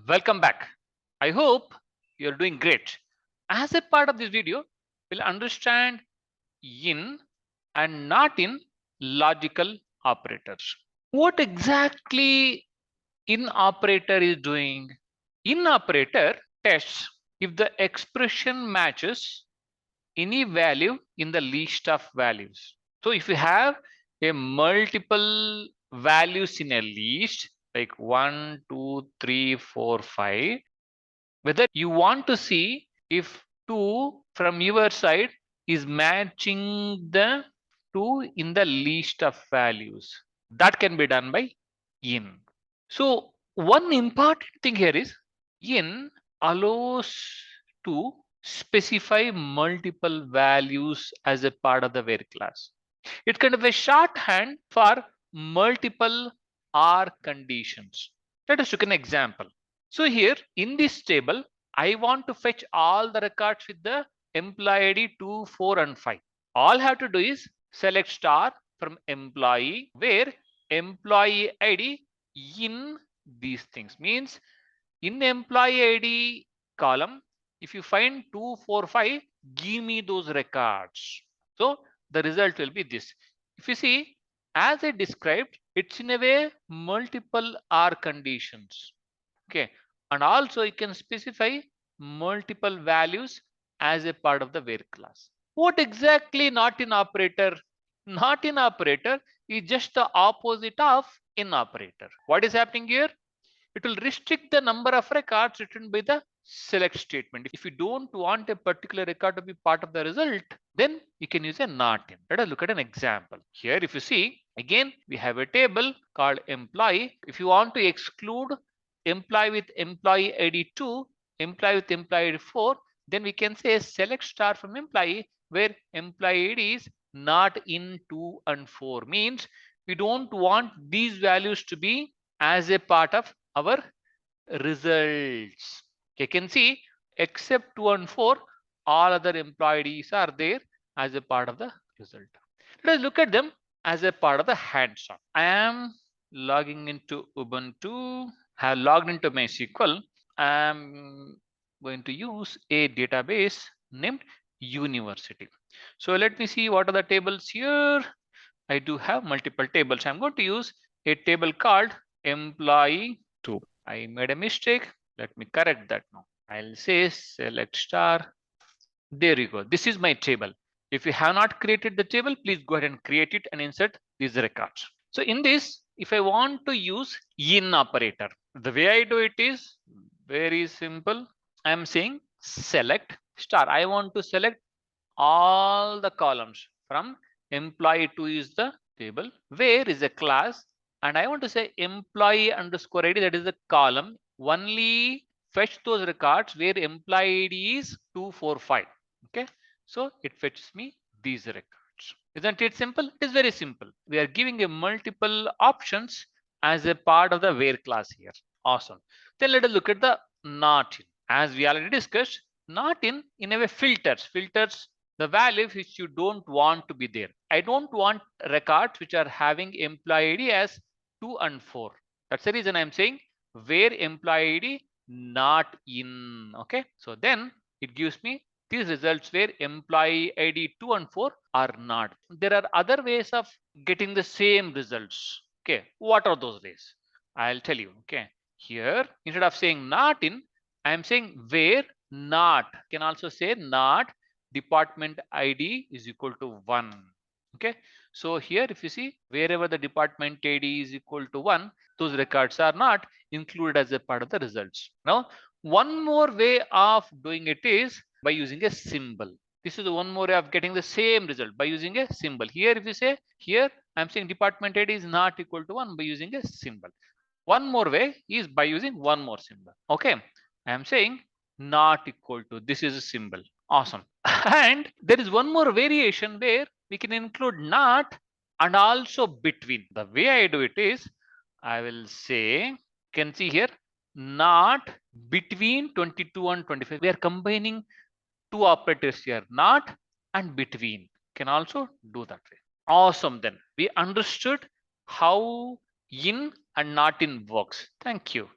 Welcome back. I hope you're doing great. As a part of this video, we'll understand in and not in logical operators. What exactly in operator is doing? In operator tests if the expression matches any value in the list of values. So if you have a multiple values in a list like 1, 2, 3, 4, 5, whether you want to see if 2 from your side is matching the 2 in the list of values, that can be done by in. So one important thing here is in allows to specify multiple values as a part of the where class. It's kind of a shorthand for multiple or conditions. Let us look at an example. So here in this table, I want to fetch all the records with the employee ID 2, 4, and 5. All I have to do is select star from employee where employee ID in these things means in employee ID column, if you find 2, 4, 5, give me those records. So the result will be this. If you see, as I described, it's in a way multiple R conditions. Okay, and also you can specify multiple values as a part of the where class. What exactly not in operator? Not in operator is just the opposite of in operator. What is happening here? It will restrict the number of records written by the select statement. If you don't want a particular record to be part of the result, then you can use a not in. Let us look at an example. Here, if you see, again, we have a table called employee. If you want to exclude employee with employee ID 2, employee with employee ID 4, then we can say select star from employee where employee ID is not in 2 and 4 means we don't want these values to be as a part of our results. You can see except 2 and 4, all other employees are there as a part of the result. Let us look at them as a part of the hands-on. I am logging into Ubuntu, have logged into MySQL. I am going to use a database named University. So let me see what are the tables here. I do have multiple tables. I'm going to use a table called employee 2. I made a mistake. Let me correct that now. I'll say select star. There you go. This is my table. If you have not created the table, please go ahead and create it and insert these records. So in this, if I want to use in operator, the way I do it is very simple. I'm saying select star. I want to select all the columns from employee 2 is the table where is a class and I want to say employee underscore ID, that is the column, only fetch those records where employee ID is 245. Okay, so it fetches me these records. Isn't it simple? It is very simple. We are giving a multiple options as a part of the where class here. Awesome. Then let us look at the not in. As we already discussed, not in a way filters the values which you don't want to be there. I don't want records which are having employee ID as 2 and 4. That's the reason I'm saying where employee ID not in. Okay, so then it gives me these results where employee ID 2 and 4 are not. There are other ways of getting the same results. Okay, what are those ways? I'll tell you. Okay, here instead of saying not in, I'm saying where not. You can also say not department ID is equal to 1. Okay, so here if you see wherever the department ID is equal to 1, those records are not included as a part of the results. Now one more way of doing it is by using a symbol. This is the one more way of getting the same result by using a symbol. Here if you say here I'm saying department ID is not equal to 1 by using a symbol. One more way is by using one more symbol. Okay, I'm saying not equal to, this is a symbol. Awesome. And there is one more variation where we can include not and also between. The way I do it is I will say, you can see here, not between 22 and 25. We are combining two operators here, not and between. Can also do that way. Awesome. Then we understood how in and not in works. Thank you.